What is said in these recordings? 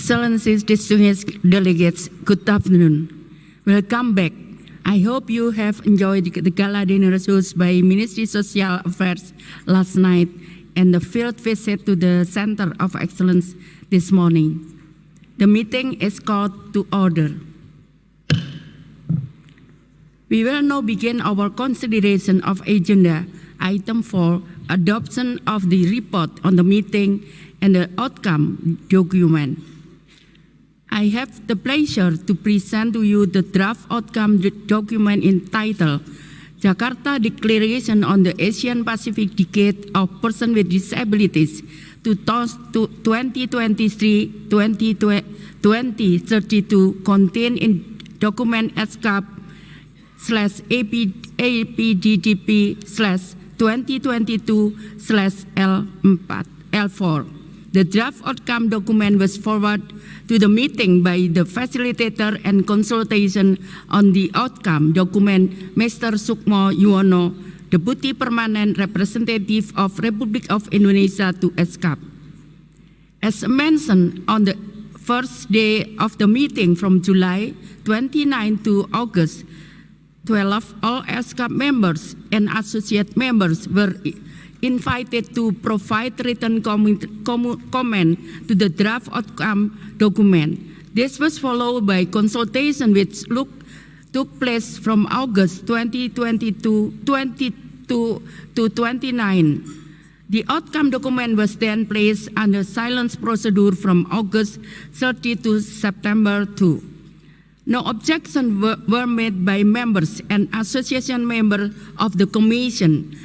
Excellencies, distinguished delegates, good afternoon. Welcome back. I hope you have enjoyed the gala dinner hosted by Ministry of Social Affairs last night and the field visit to the Center of Excellence this morning. The meeting is called to order. We will now begin our consideration of agenda item 4, adoption of the report on the meeting and the outcome document. I have the pleasure to present to you the draft outcome document entitled Jakarta Declaration on the Asian Pacific Decade of Persons with Disabilities 2023-2032 contained in document ESCAP/APDTP/2022/L4. The draft outcome document was forwarded to the meeting by the facilitator and consultation on the outcome document, Mr. Sukmo Yuwono, Deputy Permanent Representative of Republic of Indonesia to ESCAP. As mentioned on the first day of the meeting from July 29 to August 12, all ESCAP members and associate members were invited to provide written comment to the draft outcome document. This was followed by consultation which took place from August 2022 to 29. The outcome document was then placed under silence procedure from August 30 to September 2. No objections were made by members and association members of the Commission.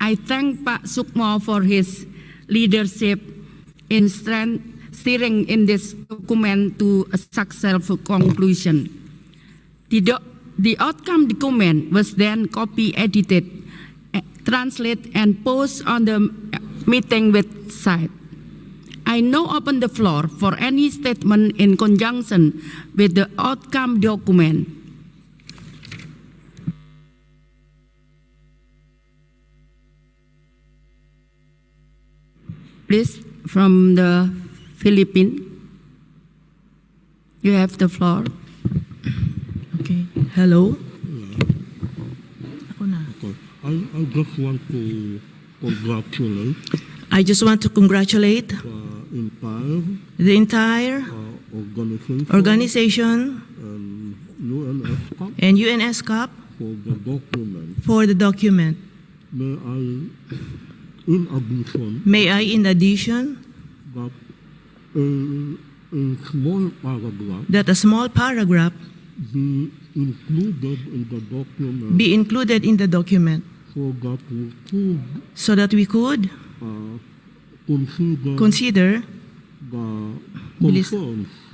I thank Pak Sukmo for his leadership in steering in this document to a successful conclusion. The outcome document was then copy edited, translated, and posted on the meeting website. I now open the floor for any statement in conjunction with the outcome document. Please, from the Philippines, you have the floor. Okay. Hello. I just want to congratulate The entire organization and UNESCAP for the document. May I, in addition, that a small paragraph be included in the document so that we could consider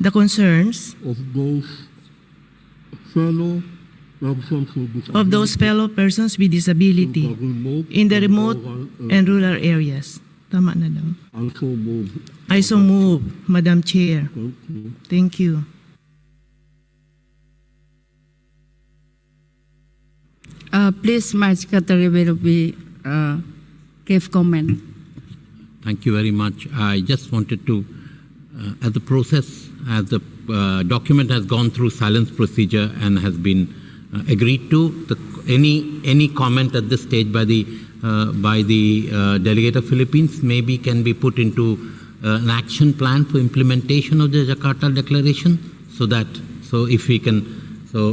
the concerns of those fellow persons with disability in the remote and rural areas. Tama na daw. I so move, Madam Chair. Thank you. Please, my secretary will be give comment. Thank you very much. I just wanted to, as the process, as the document has gone through silence procedure and has been agreed to, any comment at this stage by the delegate of Philippines maybe can be put into an action plan for implementation of the Jakarta Declaration. So if we can,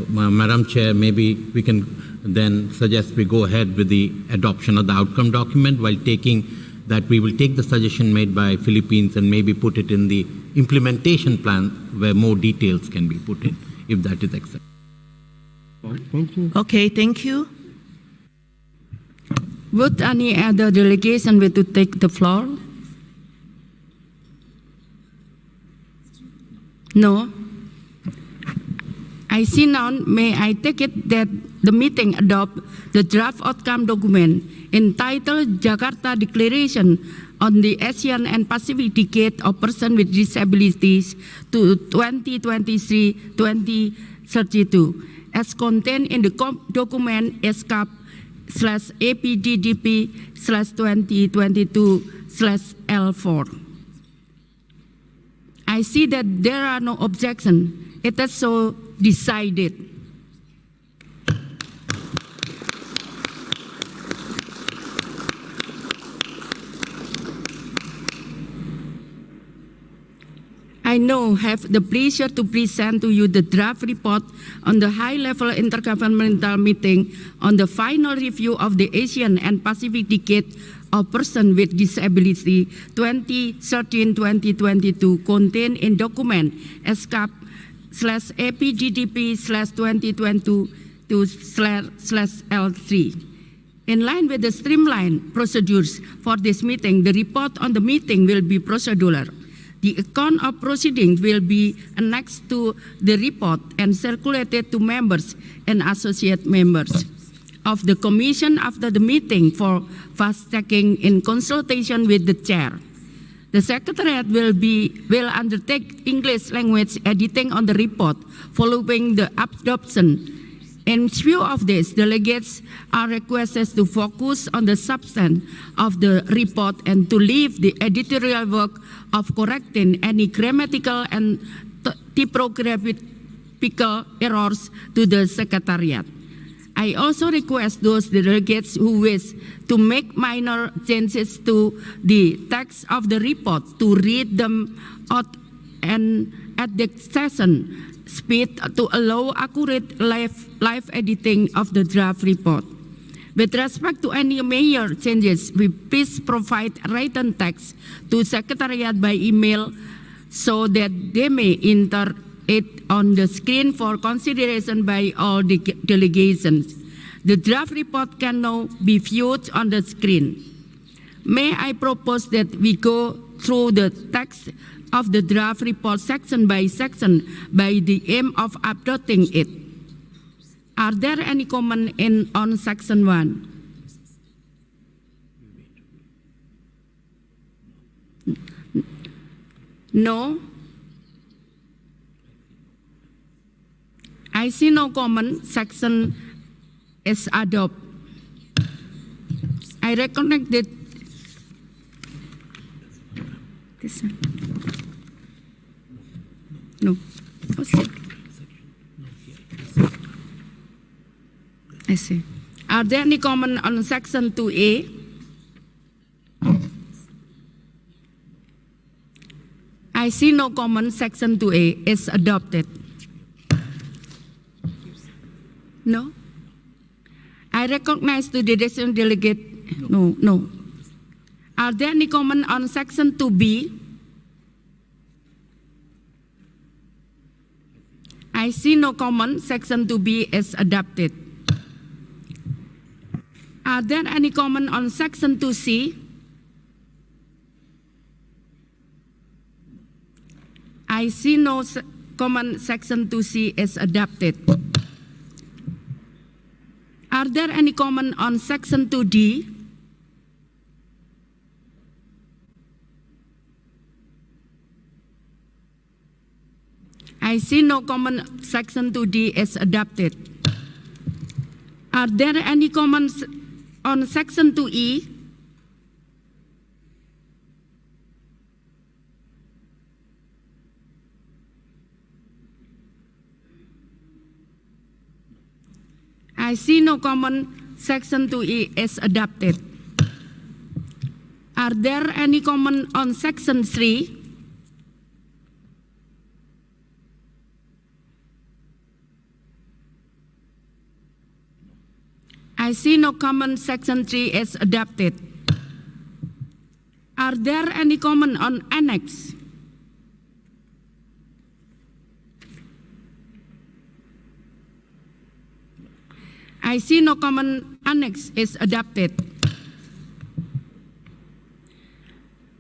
Madam Chair, maybe we can then suggest we go ahead with the adoption of the outcome document while taking that we will take the suggestion made by Philippines and maybe put it in the implementation plan where more details can be put in, if that is accepted. Thank you. Okay, thank you. Would any other delegation wish to take the floor? No? I see none. May I take it that the meeting adopt the draft outcome document entitled Jakarta Declaration on the Asian and Pacific Decade of Persons with Disabilities to 2023-2032 as contained in the document ESCAP/APDTP/2022/L4. I see that there are no objections. It is so decided. I now have the pleasure to present to you the draft report on the high-level intergovernmental meeting on the final review of the Asian and Pacific Decade of Persons with Disability 2013-2022 contained in document ESCAP/APGDP/2022/L3. In line with the streamlined procedures for this meeting, the report on the meeting will be procedural. The account of proceedings will be annexed to the report and circulated to members and associate members of the Commission after the meeting for fast-tracking in consultation with the chair. The Secretariat will undertake English language editing on the report following the adoption. In view of this, delegates are requested to focus on the substance of the report and to leave the editorial work of correcting any grammatical and typographical errors to the Secretariat. I also request those delegates who wish to make minor changes to the text of the report to read them out and at the session speed to allow accurate live editing of the draft report. With respect to any major changes, we please provide written text to Secretariat by email so that they may enter it on the screen for consideration by all the delegations. The draft report can now be viewed on the screen. May I propose that we go through the text of the draft report section by the aim of adopting it. Are there any comments on section 1? No? I see no comment. Section is adopted. I recognize that this one. No. What's it? I see. Are there any comments on section 2A? I see no comment. Section 2A is adopted. No? I recognize the decision delegate. No. Are there any comments on section 2B? I see no comment. Section 2B is adopted. Are there any comments on section 2C? I see no comment. Section 2C is adopted. Are there any comments on section 2D? I see no comment. Section 2D is adopted. Are there any comments on section 2E? I see no comment. Section 2E is adopted. Are there any comments on section 3? I see no comment. Section 3 is adopted. Are there any comment on annex? I see no comment. Annex is adopted.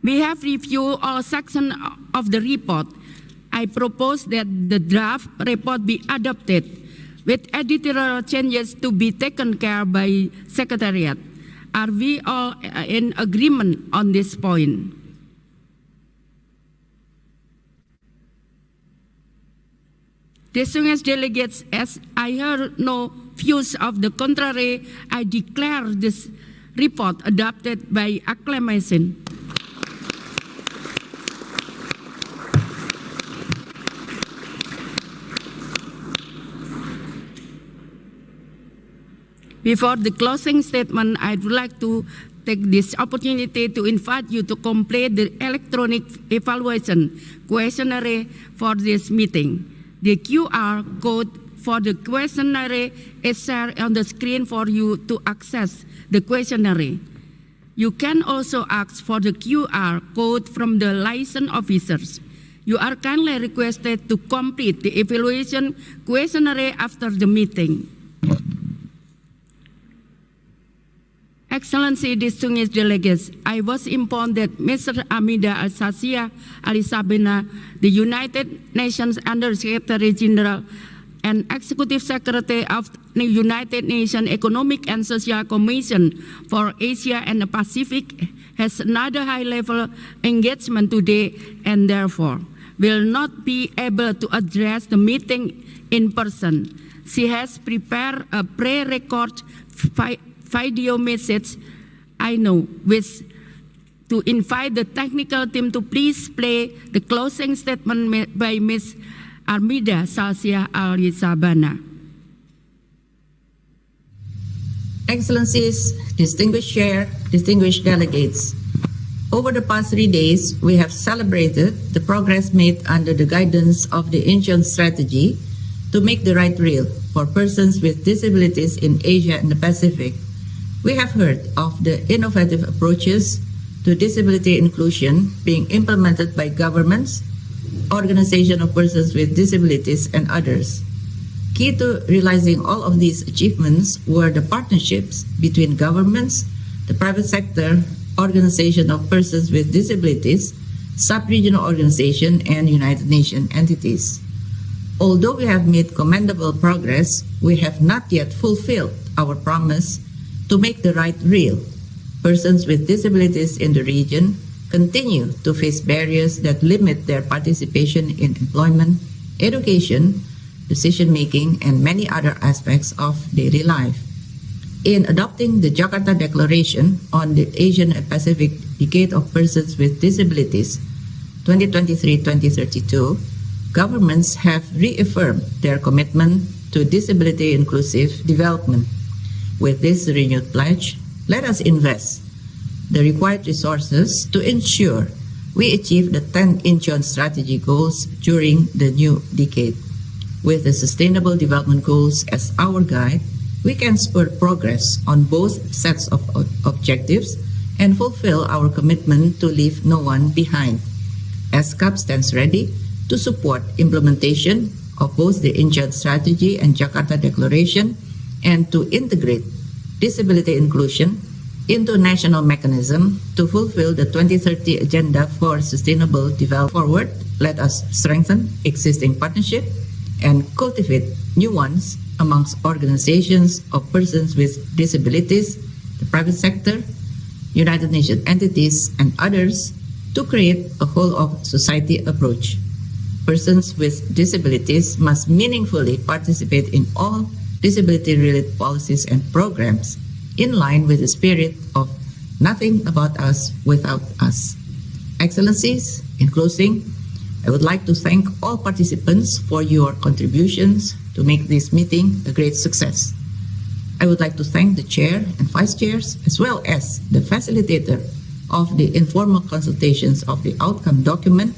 We have reviewed all sections of the report. I propose that the draft report be adopted with editorial changes to be taken care by Secretariat. Are we all in agreement on this point? Distinguished delegates, as I heard no views of the contrary, I declare this report adopted by acclamation. Before the closing statement, I would like to take this opportunity to invite you to complete the electronic evaluation questionnaire for this meeting. The QR code for the questionnaire is shared on the screen for you to access the questionnaire. You can also ask for the QR code from the liaison officers. You are kindly requested to complete the evaluation questionnaire after the meeting. Excellency, distinguished delegates, I was informed that Mr. Amida Al-Sasia Alisabena, the United Nations Under-Secretary General and Executive Secretary of the United Nations Economic and Social Commission for Asia and the Pacific, has another high-level engagement today and therefore will not be able to address the meeting in person. She has prepared a pre-record video message, to invite the technical team to please play the closing statement by Ms. Armida Salsia Alisabena. Excellencies, distinguished chair, distinguished delegates. Over the past 3 days, we have celebrated the progress made under the guidance of the Incheon strategy to make the right real for persons with disabilities in Asia and the Pacific. We have heard of the innovative approaches to disability inclusion being implemented by governments, organizations of persons with disabilities, and others. Key to realizing all of these achievements were the partnerships between governments, the private sector, organizations of persons with disabilities, sub-regional organizations, and United Nations entities. Although we have made commendable progress, we have not yet fulfilled our promise to make the right real. Persons with disabilities in the region continue to face barriers that limit their participation in employment, education, decision-making, and many other aspects of daily life. In adopting the Jakarta Declaration on the Asian and Pacific Decade of Persons with Disabilities 2023-2032, governments have reaffirmed their commitment to disability-inclusive development. With this renewed pledge, let us invest the required resources to ensure we achieve the 10 Incheon strategy goals during the new decade. With the Sustainable Development Goals as our guide, we can spur progress on both sets of objectives and fulfill our commitment to leave no one behind. ESCAP stands ready to support implementation of both the Incheon strategy and Jakarta Declaration and to integrate disability inclusion into a national mechanism to fulfill the 2030 Agenda for Sustainable Development. Forward, let us strengthen existing partnerships and cultivate new ones amongst organizations of persons with disabilities, the private sector, United Nations entities, and others to create a whole-of-society approach. Persons with disabilities must meaningfully participate in all disability-related policies and programs in line with the spirit of nothing about us without us. Excellencies, in closing, I would like to thank all participants for your contributions to make this meeting a great success. I would like to thank the chair and vice chairs as well as the facilitator of the informal consultations of the outcome document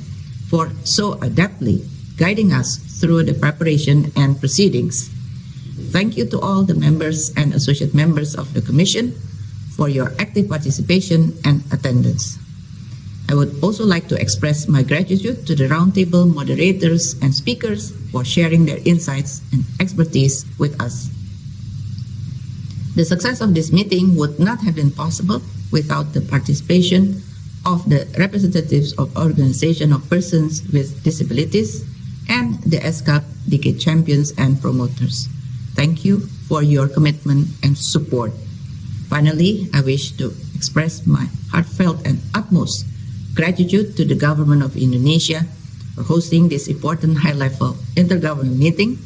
for so adeptly guiding us through the preparation and proceedings. Thank you to all the members and associate members of the Commission for your active participation and attendance. I would also like to express my gratitude to the roundtable moderators and speakers for sharing their insights and expertise with us. The success of this meeting would not have been possible without the participation of the representatives of Organization of Persons with Disabilities and the ESCAP Decade Champions and Promoters. Thank you for your commitment and support. Finally, I wish to express my heartfelt and utmost gratitude to the Government of Indonesia for hosting this important high-level intergovernmental meeting,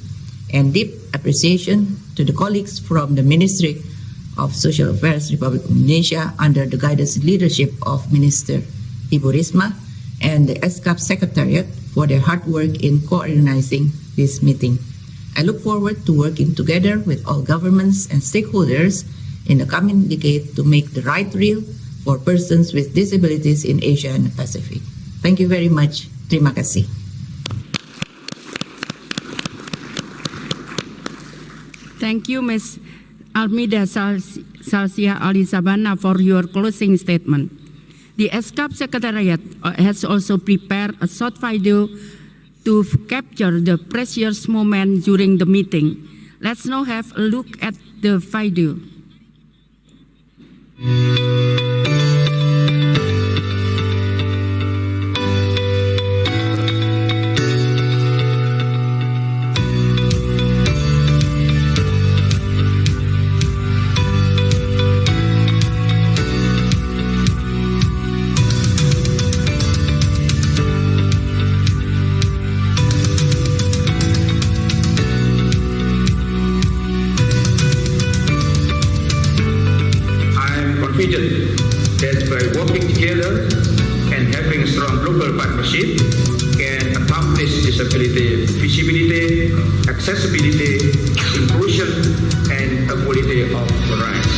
and deep appreciation to the colleagues from the Ministry of Social Affairs Republic of Indonesia under the guidance and leadership of Minister Ibu Risma and the ESCAP Secretariat for their hard work in coordinating this meeting. I look forward to working together with all governments and stakeholders in the coming decade to make the right real for persons with disabilities in Asia and the Pacific. Thank you very much. Terima kasih. Thank you, Ms. Armida Salsia Ali Sabana, for your closing statement. The ESCAP Secretariat has also prepared a short video to capture the precious moment during the meeting. Let's now have a look at the video. That by working together and having strong global partnership can accomplish disability visibility, accessibility, inclusion, and equality of rights.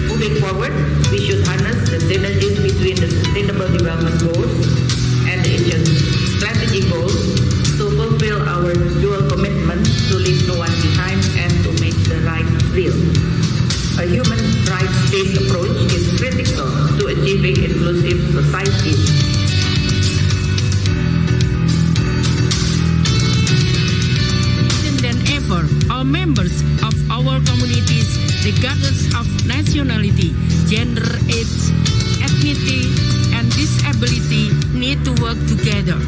Moving forward, we should harness the synergies between the Sustainable Development Goals and the Asian Strategy Goals to fulfill our dual commitment to leave no one behind and to make the right real. A human rights-based approach is critical to achieving inclusive societies. Than ever, all members of our communities, regardless of nationality, gender, age, ethnicity, and disability, need to work together,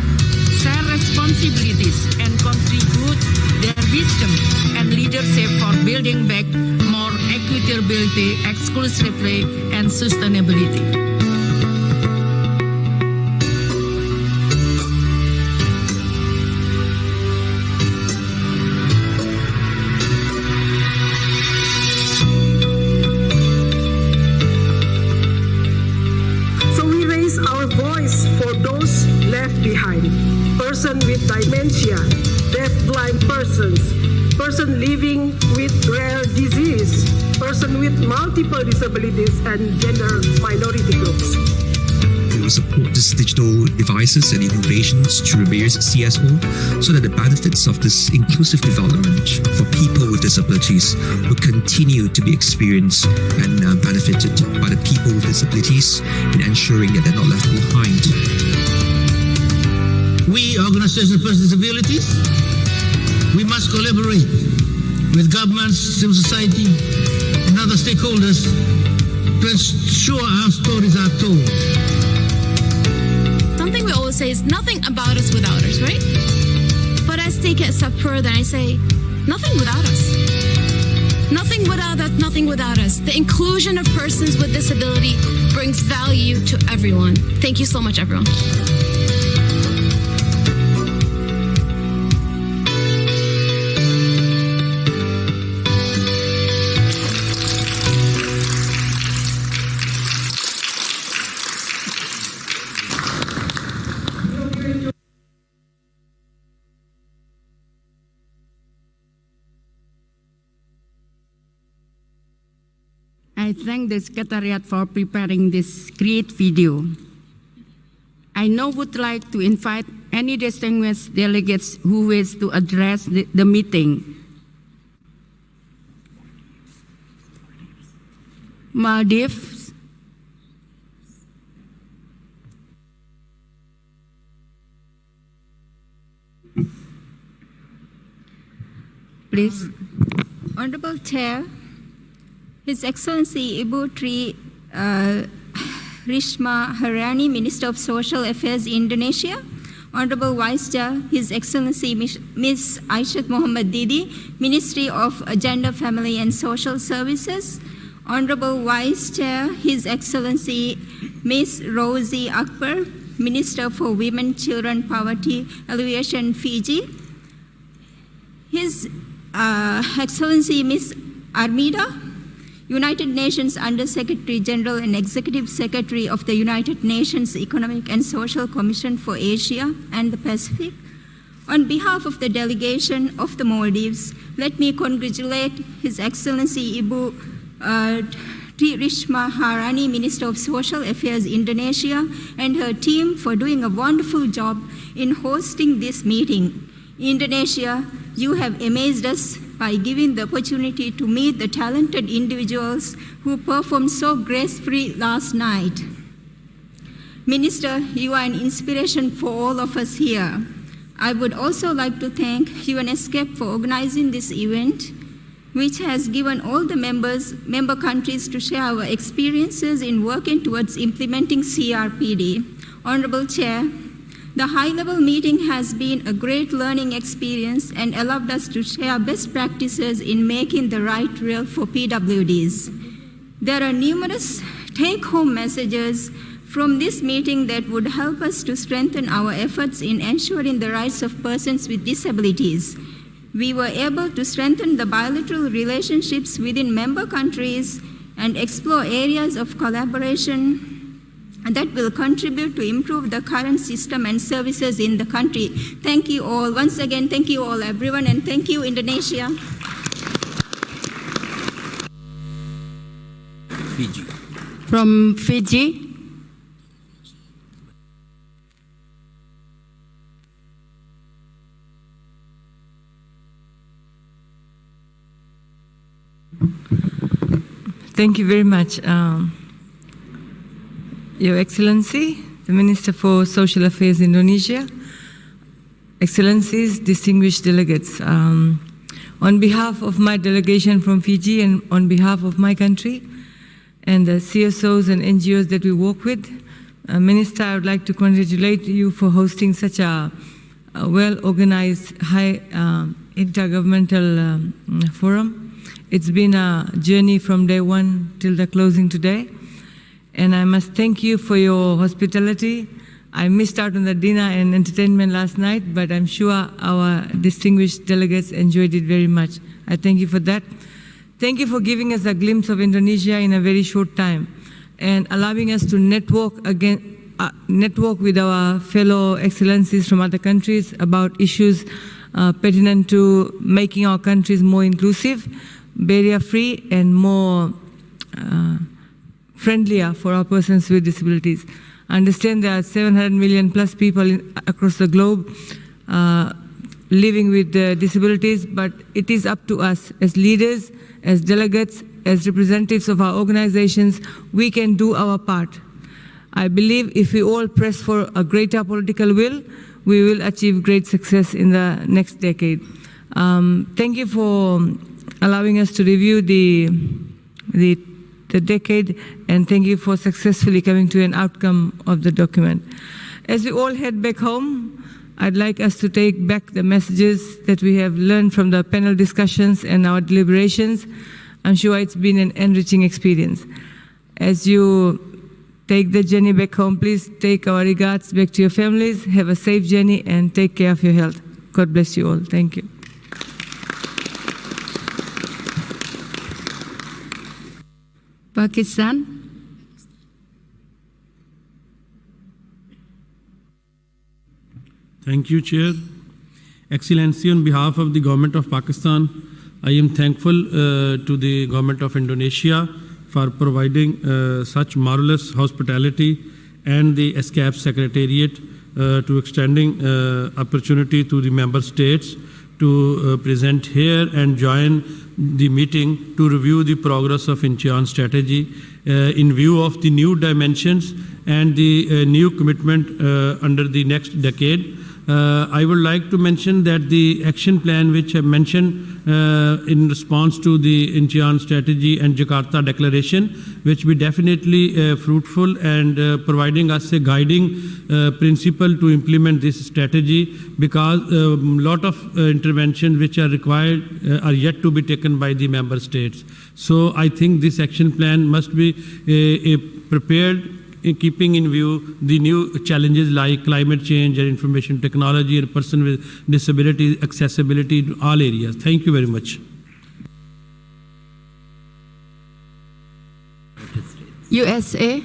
share responsibilities, and contribute their wisdom and leadership for building back more equitability, exclusivity, and sustainability. Our voice for those left behind, person with dementia, deaf-blind persons, person living with rare disease, person with multiple disabilities, and gender minority groups. We will support these digital devices and innovations through various CSO so that the benefits of this inclusive development for people with disabilities will continue to be experienced and benefited by the people with disabilities in ensuring that they're not left behind. We, organizations of persons with disabilities, we must collaborate with governments, civil society, and other stakeholders to ensure our stories are told. Something we always say is nothing about us without us, right? But I take it a step further and I say, nothing without us. Nothing without us, nothing without us. The inclusion of persons with disability brings value to everyone. Thank you so much, everyone. I thank the Secretariat for preparing this great video. I now would like to invite any distinguished delegates who wish to address the meeting. Maldives. Please. Honorable Chair, His Excellency Ibu Tri Risma Haryani, Minister of Social Affairs, Indonesia, Honorable Vice Chair, His Excellency Ms. Aishat Mohammed Didi, Ministry of Gender, Family and Social Services, Honorable Vice Chair, His Excellency Ms. Rosie Akbar, Minister for Women, Children, Poverty Alleviation, Fiji, His Excellency Ms. Armida United Nations Under-Secretary General and Executive Secretary of the United Nations Economic and Social Commission for Asia and the Pacific. On behalf of the delegation of the Maldives, let me congratulate His Excellency Ibu Tri Risma Harani, Minister of Social Affairs, Indonesia, and her team for doing a wonderful job in hosting this meeting. Indonesia, you have amazed us by giving the opportunity to meet the talented individuals who performed so gracefully last night. Minister, you are an inspiration for all of us here. I would also like to thank ESCAP for organizing this event, which has given all the member countries to share our experiences in working towards implementing CRPD. Honorable Chair, the high-level meeting has been a great learning experience and allowed us to share best practices in making the right rail for PWDs. There are numerous take-home messages from this meeting that would help us to strengthen our efforts in ensuring the rights of persons with disabilities. We were able to strengthen the bilateral relationships within member countries and explore areas of collaboration that will contribute to improve the current system and services in the country. Thank you all. Once again, thank you all, everyone, and thank you, Indonesia. Fiji. From Fiji, thank you very much. Your Excellency, the Minister for Social Affairs Indonesia, Excellencies, distinguished delegates, on behalf of my delegation from Fiji and on behalf of my country and the CSOs and NGOs that we work with, Minister, I would like to congratulate you for hosting such a well-organized, high intergovernmental forum. It's been a journey from day one till the closing today. And I must thank you for your hospitality. I missed out on the dinner and entertainment last night, but I'm sure our distinguished delegates enjoyed it very much. I thank you for that. Thank you for giving us a glimpse of Indonesia in a very short time and allowing us to network with our fellow excellencies from other countries about issues pertinent to making our countries more inclusive, barrier-free, and more friendlier for our persons with disabilities. I understand there are 700 million plus people across the globe living with disabilities, but it is up to us as leaders, as delegates, as representatives of our organizations. We can do our part. I believe if we all press for a greater political will, we will achieve great success in the next decade. Thank you for allowing us to review the decade, and thank you for successfully coming to an outcome of the document. As we all head back home, I'd like us to take back the messages that we have learned from the panel discussions and our deliberations. I'm sure it's been an enriching experience. As you take the journey back home, please take our regards back to your families, have a safe journey, and take care of your health. God bless you all. Thank you. Pakistan. Thank you, Chair. Excellency, on behalf of the Government of Pakistan, I am thankful to the Government of Indonesia for providing such marvelous hospitality and the ESCAP Secretariat to extending opportunity to the member states to present here and join the meeting to review the progress of Incheon strategy in view of the new dimensions and the new commitment under the next decade. I would like to mention that the action plan which I mentioned in response to the Incheon strategy and Jakarta declaration, which be definitely fruitful and providing us a guiding principle to implement this strategy, because a lot of interventions which are required are yet to be taken by the member states. So I think this action plan must be prepared in keeping in view the new challenges like climate change and information technology and person with disabilities, accessibility to all areas. Thank you very much. USA.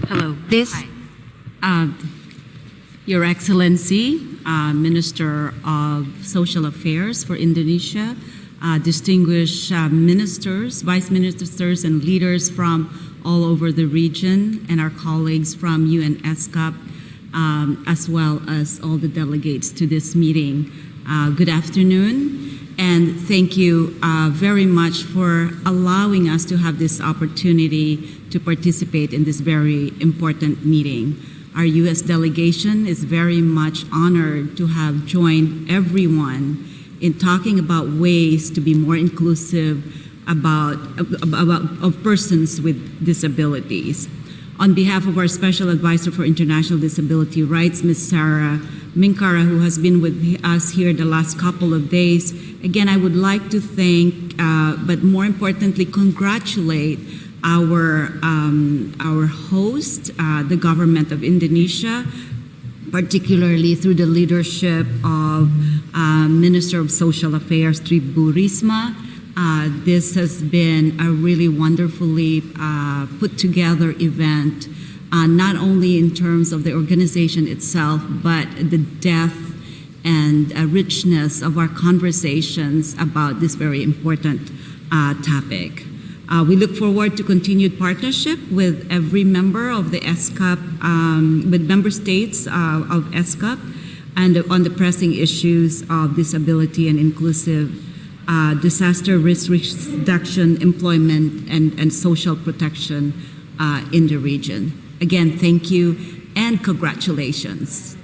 Hello. Please. Hi. Your Excellency, Minister of Social Affairs for Indonesia, distinguished ministers, vice ministers, and leaders from all over the region, and our colleagues from UN ESCAP, as well as all the delegates to this meeting. Good afternoon, and thank you very much for allowing us to have this opportunity to participate in this very important meeting. Our U.S. delegation is very much honored to have joined everyone in talking about ways to be more inclusive of persons with disabilities. On behalf of our Special Advisor for International Disability Rights, Ms. Sarah Minkara, who has been with us here the last couple of days, again, I would like to thank, but more importantly, congratulate our host, the government of Indonesia, particularly through the leadership of Minister of Social Affairs, Tri Bu Risma. This has been a really wonderfully put together event, not only in terms of the organization itself, but the depth and richness of our conversations about this very important topic. We look forward to continued partnership with every member of the ESCAP, with member states of ESCAP, and on the pressing issues of disability and inclusive disaster risk reduction, employment, and social protection in the region. Again, thank you and congratulations.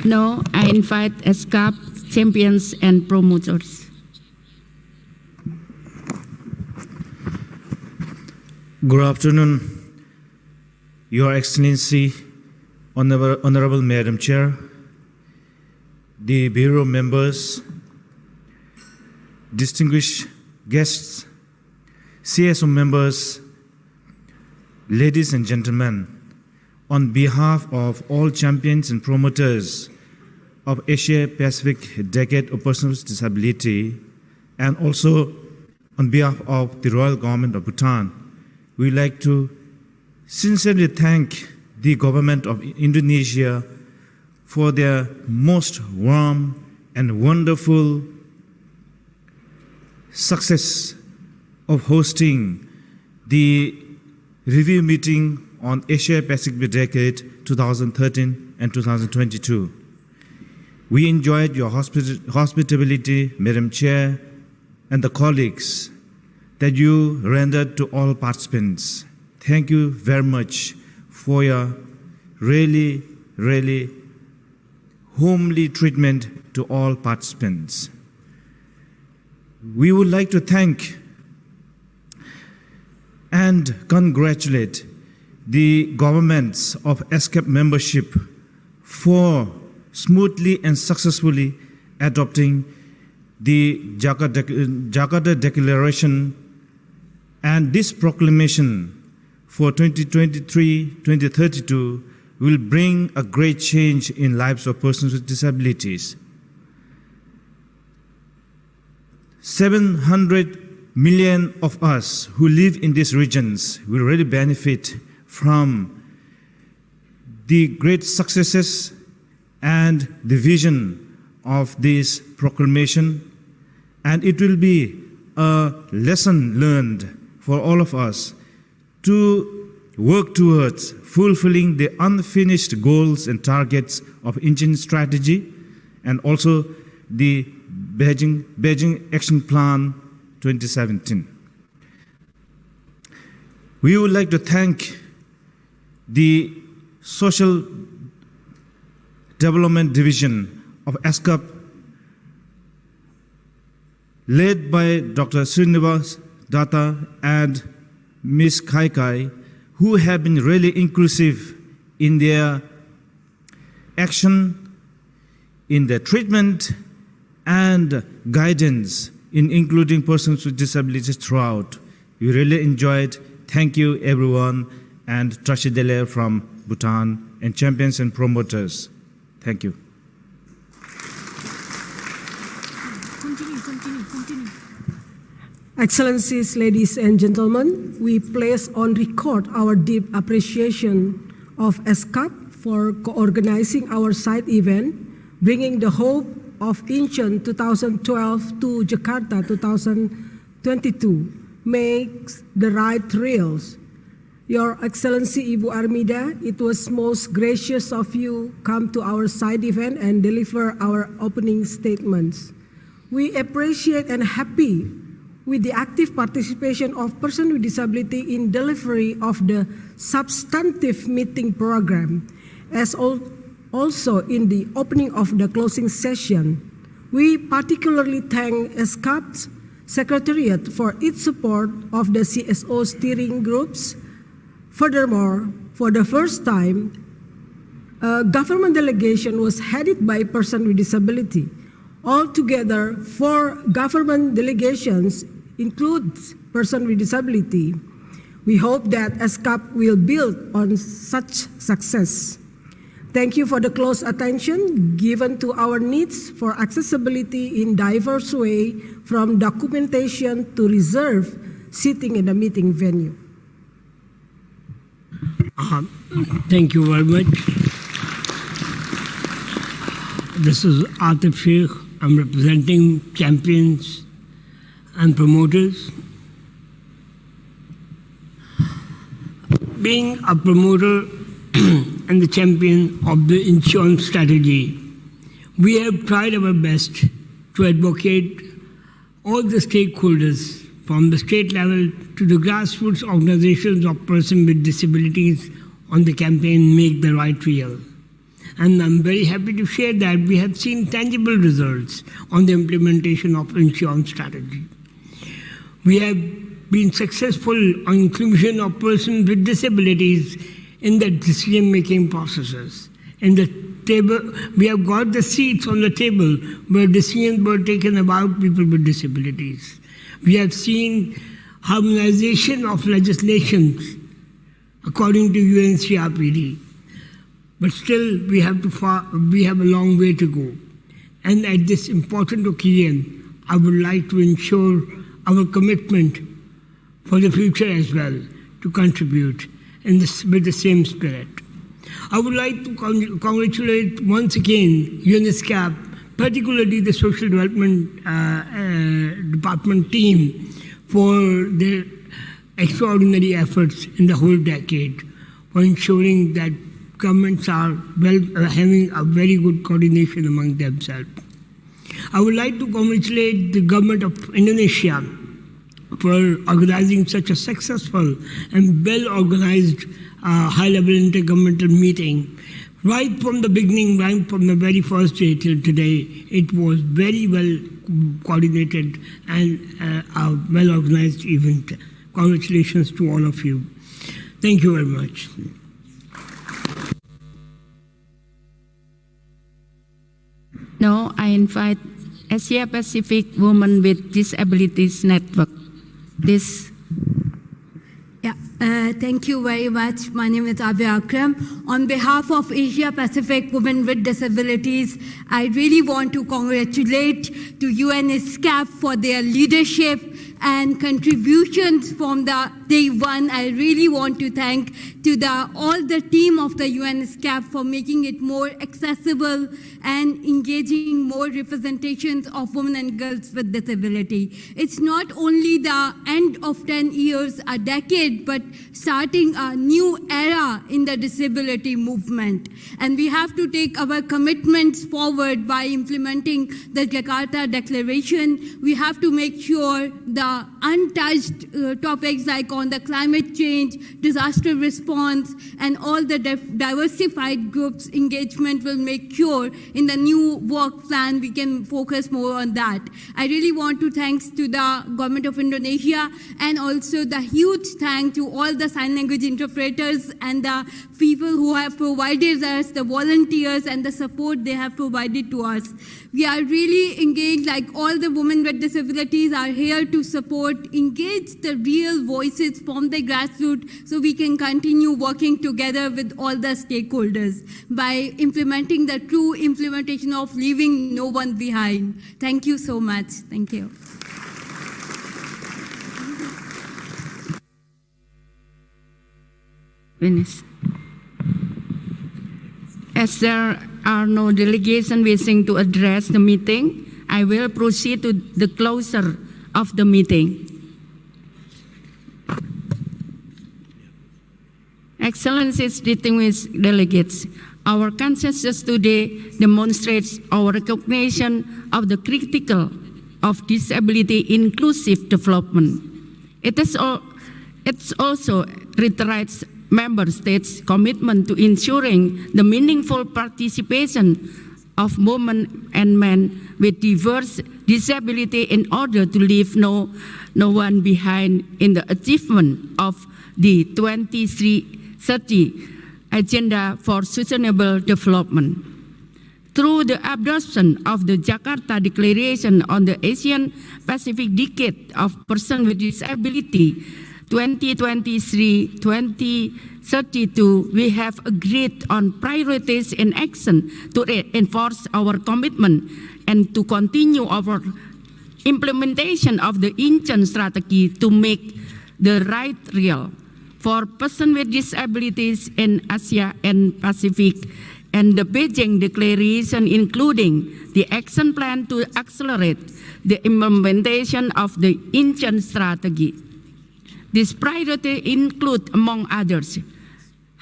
Now, I invite ESCAP champions and promoters. Good afternoon, Your Excellency, Honorable Madam Chair, the Bureau members, distinguished guests, CSO members, ladies and gentlemen. On behalf of all champions and promoters of Asia-Pacific Decade of Persons with Disability, and also on behalf of the Royal Government of Bhutan, we would like to sincerely thank the government of Indonesia for their most warm and wonderful success of hosting the review meeting on Asia-Pacific Decade 2013 and 2022. We enjoyed your hospitality, Madam Chair, and the colleagues that you rendered to all participants. Thank you very much for your really, really homely treatment to all participants. We would like to thank and congratulate the governments of ESCAP membership for smoothly and successfully adopting the Jakarta Declaration, and this proclamation for 2023-2032 will bring a great change in lives of persons with disabilities. 700 million of us who live in these regions will really benefit from the great successes and the vision of this proclamation, and it will be a lesson learned for all of us to work towards fulfilling the unfinished goals and targets of Indian strategy and also the Beijing Action Plan 2017. We would like to thank the Social Development Division of ESCAP, led by Dr. Srinivas Datta and Ms. Kai Kai, who have been really inclusive in their action, in their treatment, and guidance in including persons with disabilities throughout. We really enjoyed. Thank you, everyone, and Trashidele from Bhutan. and champions and promoters. Thank you. Excellencies, ladies and gentlemen, we place on record our deep appreciation of ESCAP for co-organizing our side event, bringing the hope of Incheon 2012 to Jakarta 2022, makes the ride thrills. Your Excellency Ibu Armida, it was most gracious of you come to our side event and deliver our opening statements. We appreciate and happy with the active participation of persons with disability in delivery of the substantive meeting program, as also in the opening of the closing session. We particularly thank ESCAP's Secretariat for its support of the CSO steering groups. Furthermore, for the first time, a government delegation was headed by a person with disability. Altogether, 4 government delegations includes person with disability. We hope that ESCAP will build on such success. Thank you for the close attention given to our needs for accessibility in diverse way, from documentation to reserve seating in the meeting venue. Thank you very much. This is Atif Sheikh. I'm representing champions and promoters. Being a promoter and the champion of the insurance strategy, we have tried our best to advocate all the stakeholders from the state level to the grassroots organizations of persons with disabilities on the campaign Make the Right Real. And I'm very happy to share that we have seen tangible results on the implementation of insurance strategy. We have been successful on inclusion of persons with disabilities in the decision-making processes. In the table, we have got the seats on the table where decisions were taken about people with disabilities. We have seen harmonization of legislation according to UNCRPD. But still, we have a long way to go. And at this important occasion, I would like to ensure our commitment for the future as well, to contribute with the same spirit. I would like to congratulate once again ESCAP, particularly the Social Development Department team, for their extraordinary efforts in the whole decade, for ensuring that governments are having a very good coordination among themselves. I would like to congratulate the government of Indonesia for organizing such a successful and well-organized high-level intergovernmental meeting. Right from the beginning, right from the very first day till today, it was very well coordinated and a well-organized event. Congratulations to all of you. Thank you very much. Now I invite Asia Pacific Women with Disabilities Network. Thank you very much. My name is Abia Akram. On behalf of Asia Pacific Women with Disabilities, I really want to congratulate to ESCAP for their leadership and contributions from the day one. I really want to thank to all the team of the ESCAP for making it more accessible and engaging more representations of women and girls with disability. It's not only the end of 10 years, a decade, but starting a new era in the disability movement. And we have to take our commitments forward by implementing the Jakarta Declaration. We have to make sure the untouched topics like on the climate change, disaster response, and all the diversified groups engagement will make sure in the new work plan we can focus more on that. I really want to thank to the government of Indonesia, and also the huge thank to all the the sign language interpreters and the people who have provided us, the volunteers and the support they have provided to us. We are really engaged, like all the women with disabilities are here to support, engage the real voices from the grassroots so we can continue working together with all the stakeholders by implementing the true implementation of leaving no one behind. Thank you so much. Thank you. Finish. As there are no delegation wishing to address the meeting, I will proceed to the closure of the meeting. Excellencies, distinguished delegates, our consensus today demonstrates our recognition of the critical of disability inclusive development. It also reiterates Member States' commitment to ensuring the meaningful participation of women and men with diverse disability in order to leave no one behind in the achievement of the 2030 Agenda for Sustainable Development. Through the adoption of the Jakarta Declaration on the Asian Pacific Decade of Persons with Disability 2023-2032, we have agreed on priorities in action to enforce our commitment and to continue our implementation of the Incheon strategy to make the right real for persons with disabilities in Asia and Pacific, and the Beijing Declaration, including the action plan to accelerate the implementation of the Incheon strategy. These priorities include, among others,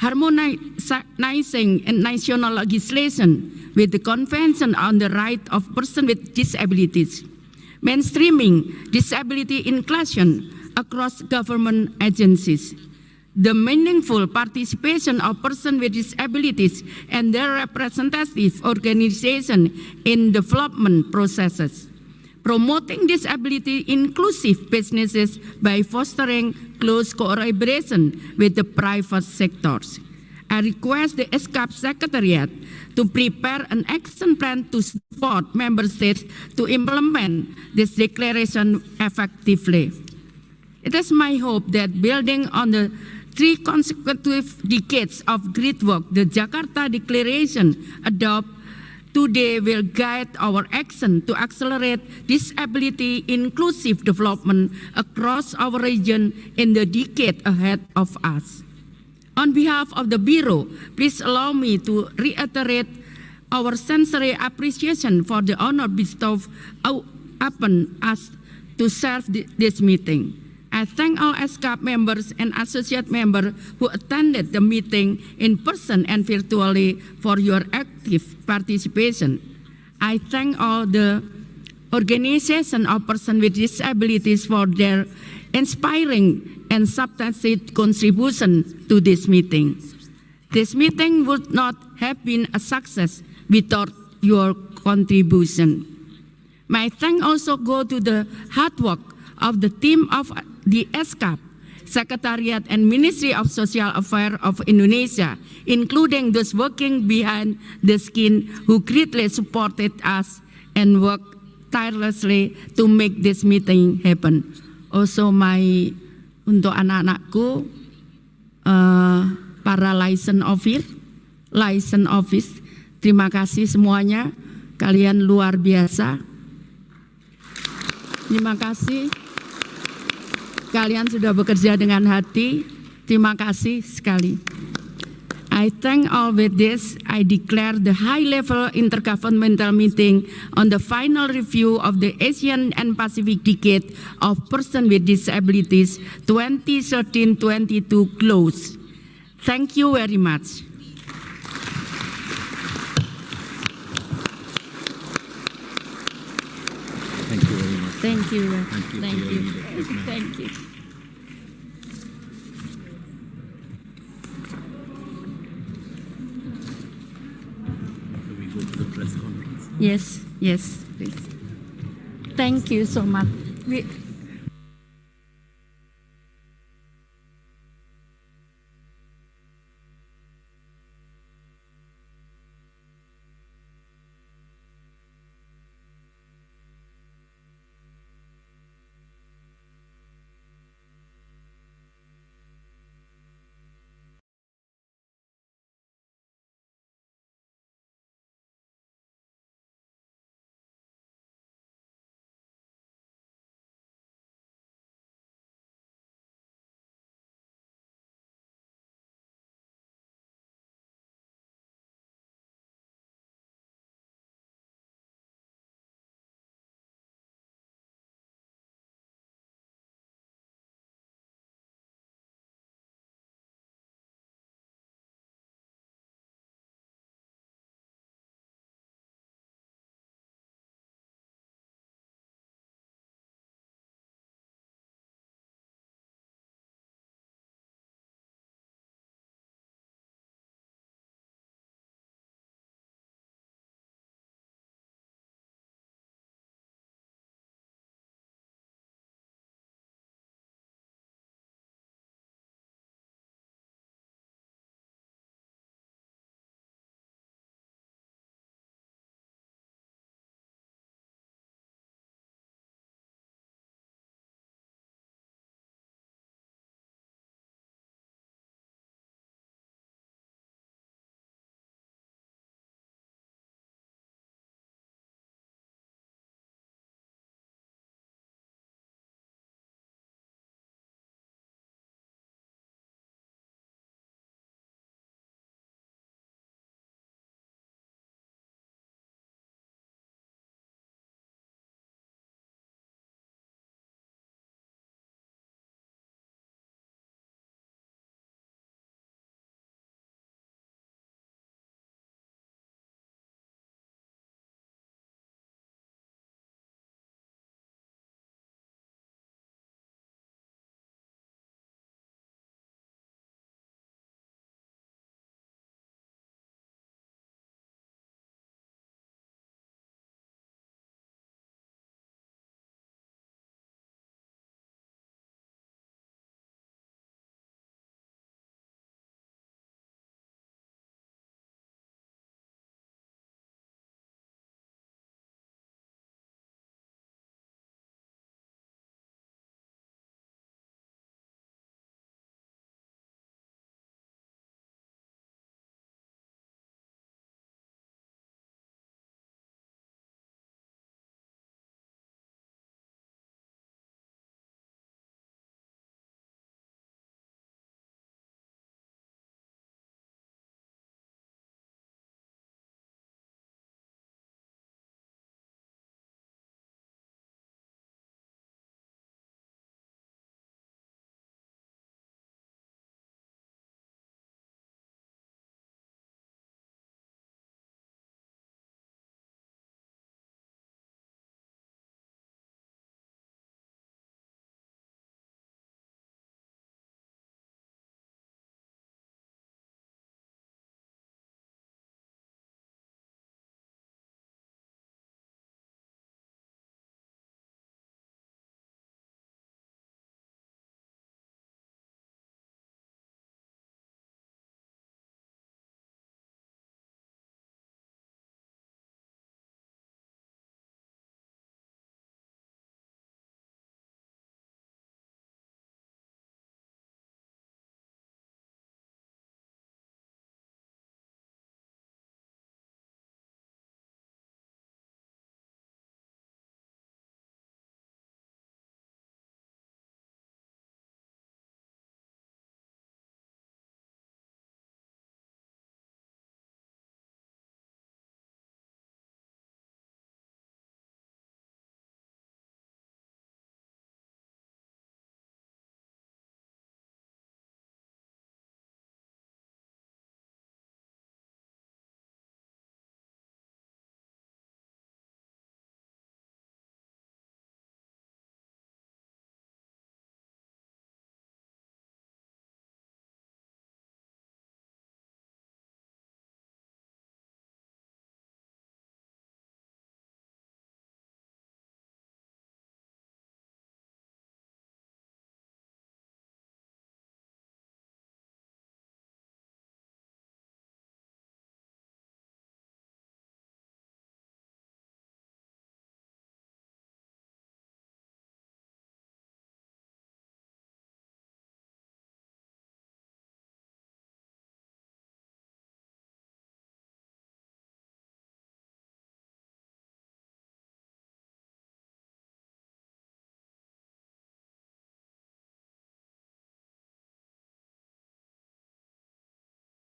harmonizing national legislation with the Convention on the Rights of Persons with Disabilities, mainstreaming disability inclusion across government agencies, the meaningful participation of persons with disabilities and their representative organizations in development processes, promoting disability inclusive businesses by fostering close collaboration with the private sectors. I request the ESCAP Secretariat to prepare an action plan to support Member States to implement this declaration effectively. It is my hope that building on the 3 consecutive decades of great work the Jakarta Declaration adopted today will guide our action to accelerate disability inclusive development across our region in the decade ahead of us. On behalf of the Bureau, please allow me to reiterate our sincere appreciation for the honor bestowed upon us to serve this meeting. I thank all ESCAP members and associate members who attended the meeting in person and virtually for your active participation. I thank all the organizations of persons with disabilities for their inspiring and substantial contribution to this meeting. This meeting would not have been a success without your contribution. My thanks also go to the hard work of the team of the ESCAP, Secretariat and Ministry of Social Affairs of Indonesia, including those working behind the scene who greatly supported us and worked tirelessly to make this meeting happen. Also untuk anak-anakku, para license office, terima kasih semuanya, kalian luar biasa. Terima kasih. Kalian sudah bekerja dengan hati. Terima kasih sekali. I thank all with this. I declare the high-level intergovernmental meeting on the final review of the Asian and Pacific Decade of Persons with Disabilities 2013-22 closed. Thank you very much. Thank you very much. Thank you. Thank you. Thank you. We go to the press conference. Yes, please. Thank you so much.